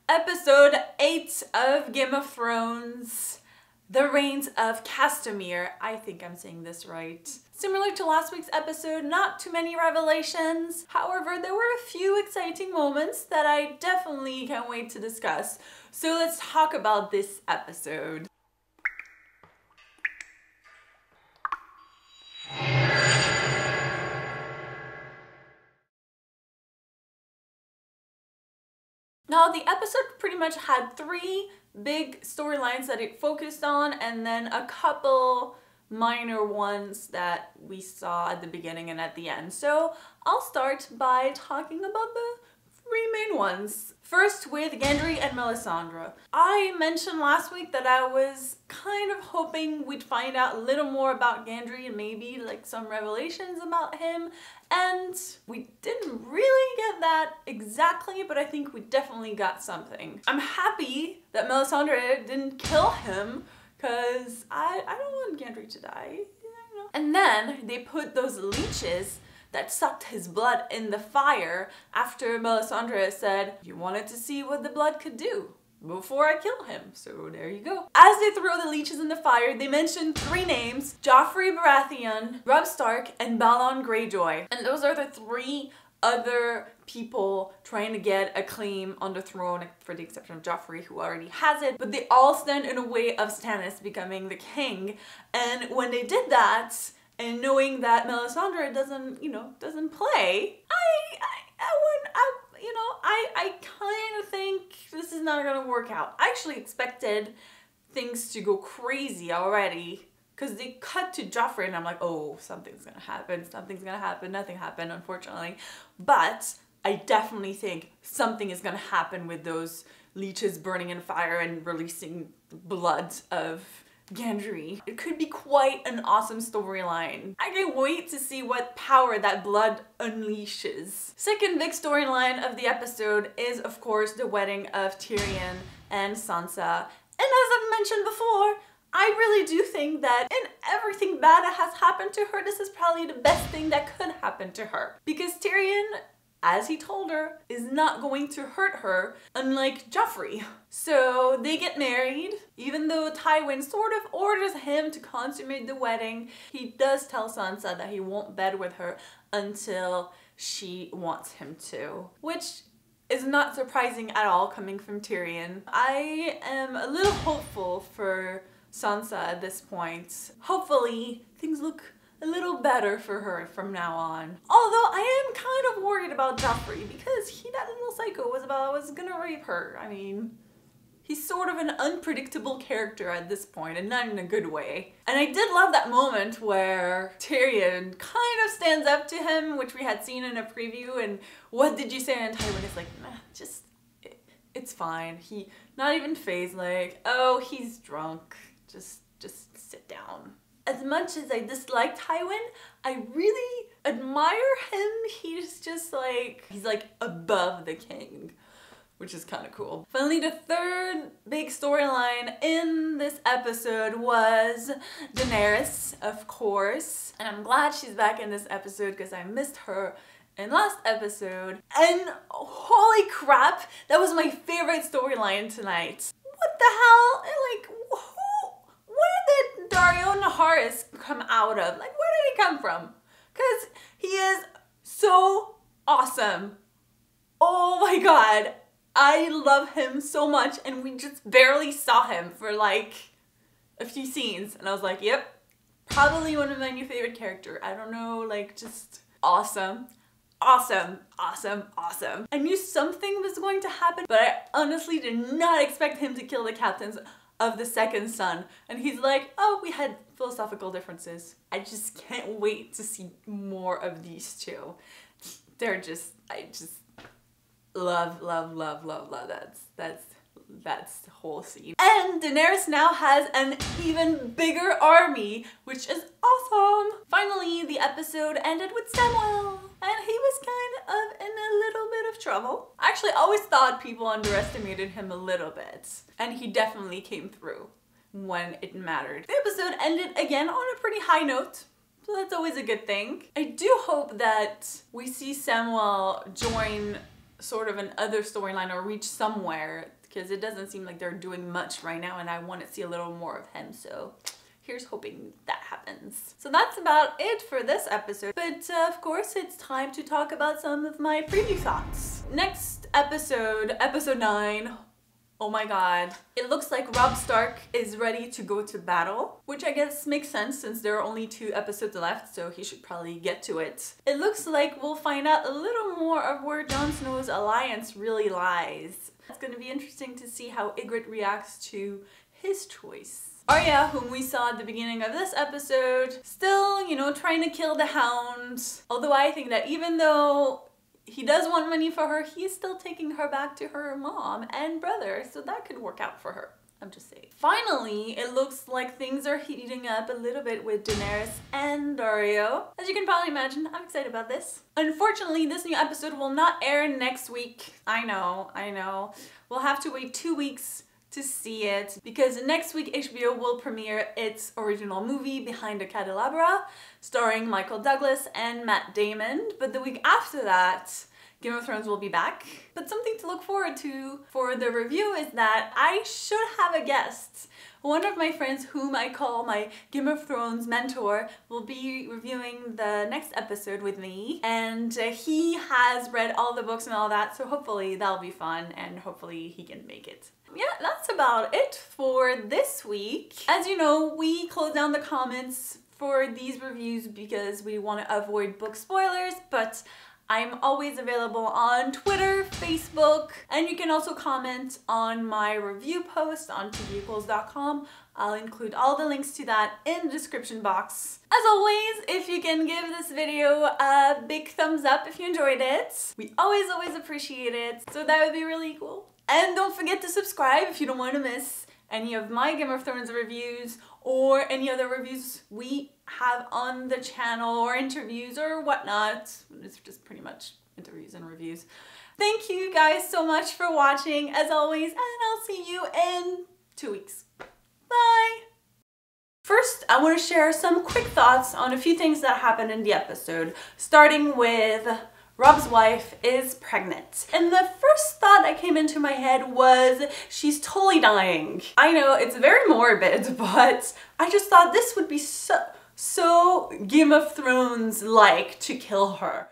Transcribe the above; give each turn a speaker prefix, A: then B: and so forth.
A: Episode 8 of Game of Thrones, The Reigns of Castamere. I think I'm saying this right. Similar to last week's episode, not too many revelations. However, there were a few exciting moments that I definitely can't wait to discuss. So let's talk about this episode. Now, the episode pretty much had three big storylines that it focused on, and then a couple minor ones that we saw at the beginning and at the end. So I'll start by talking about the three main ones. First, with Gendry and Melisandre. I mentioned last week that I was kind of hoping we'd find out a little more about Gendry and maybe like some revelations about him. And we didn't really get that exactly, but I think we definitely got something. I'm happy that Melisandre didn't kill him because I don't want Gendry to die. You know? And then they put those leeches that sucked his blood in the fire after Melisandre said, "You wanted to see what the blood could do before I kill him, so there you go." As they throw the leeches in the fire, they mentioned three names: Joffrey Baratheon, Robb Stark, and Balon Greyjoy. And those are the three other people trying to get a claim on the throne, for the exception of Joffrey, who already has it. But they all stand in a way of Stannis becoming the king. And when they did that, and knowing that Melisandre doesn't play, I kind of think this is not gonna work out. I actually expected things to go crazy already, because they cut to Joffrey and I'm like, oh, something's gonna happen, nothing happened, unfortunately. But I definitely think something is gonna happen with those leeches burning in fire and releasing blood of Gendry. It could be quite an awesome storyline. I can't wait to see what power that blood unleashes. Second big storyline of the episode is, of course, the wedding of Tyrion and Sansa. And as I've mentioned before, I really do think that in everything bad that has happened to her, this is probably the best thing that could happen to her. Because Tyrion, as he told her, is not going to hurt her, unlike Joffrey. So they get married. Even though Tywin sort of orders him to consummate the wedding, he does tell Sansa that he won't bed with her until she wants him to. Which is not surprising at all coming from Tyrion. I am a little hopeful for Sansa at this point. Hopefully things look a little better for her from now on. Although I am kind of worried about Joffrey because that little psycho was gonna rape her. I mean, he's sort of an unpredictable character at this point, and not in a good way. And I did love that moment where Tyrion kind of stands up to him, which we had seen in a preview, and what did you say? And Tywin is like, nah, it's fine. He not even phased, like, oh, he's drunk. Just sit down. As much as I dislike Tywin, I really admire him. He's just like, he's like above the king, which is kind of cool. Finally, the third big storyline in this episode was Daenerys, of course. And I'm glad she's back in this episode because I missed her in last episode. And holy crap, that was my favorite storyline tonight. What the hell? Like, where did Daario Naharis come out of? Like, where did he come from? Because he is so awesome. Oh my god. I love him so much, and we just barely saw him for like a few scenes. And I was like, yep, probably one of my new favorite characters. I don't know, like just awesome. Awesome, awesome, awesome. I knew something was going to happen, but I honestly did not expect him to kill the captains of the second son. And he's like, oh, we had philosophical differences. I just can't wait to see more of these two. They're just, I just love that's the whole scene. And Daenerys now has an even bigger army, which is awesome. Finally, the episode ended with Samwell, and he was kind of in a little bit of trouble. I actually always thought people underestimated him a little bit, and he definitely came through when it mattered. The episode ended again on a pretty high note, so that's always a good thing. I do hope that we see Samwell join sort of an other storyline or reach somewhere, because it doesn't seem like they're doing much right now and I want to see a little more of him. So here's hoping that happens. So that's about it for this episode. But of course, it's time to talk about some of my preview thoughts. Next episode, episode 9. Oh my god. It looks like Robb Stark is ready to go to battle, which I guess makes sense since there are only 2 episodes left, so he should probably get to it. It looks like we'll find out a little more of where Jon Snow's alliance really lies. It's gonna be interesting to see how Ygritte reacts to his choice. Arya, whom we saw at the beginning of this episode, still, you know, trying to kill the Hound. Although I think that even though he does want money for her, he's still taking her back to her mom and brother, so that could work out for her. I'm just saying. Finally, it looks like things are heating up a little bit with Daenerys and Dario. As you can probably imagine, I'm excited about this. Unfortunately, this new episode will not air next week. I know. We'll have to wait 2 weeks to see it, because next week HBO will premiere its original movie Behind the Candelabra, starring Michael Douglas and Matt Damon. But the week after that, Game of Thrones will be back. But something to look forward to for the review is that I should have a guest. One of my friends, whom I call my Game of Thrones mentor, will be reviewing the next episode with me, and he has read all the books and all that, so hopefully that'll be fun and hopefully he can make it. Yeah, that's about it for this week. As you know, we close down the comments for these reviews because we want to avoid book spoilers, but I'm always available on Twitter, Facebook, and you can also comment on my review post on tvequals.com. I'll include all the links to that in the description box. As always, if you can give this video a big thumbs up if you enjoyed it, we always appreciate it, so that would be really cool. And don't forget to subscribe if you don't want to miss any of my Game of Thrones reviews or any other reviews we have on the channel, or interviews or whatnot. It's just pretty much interviews and reviews. Thank you guys so much for watching, as always, and I'll see you in 2 weeks. Bye! First, I want to share some quick thoughts on a few things that happened in the episode, starting with Robb's wife is pregnant. And the first thought that came into my head was, she's totally dying. I know, it's very morbid, but I just thought this would be so Game of Thrones-like to kill her.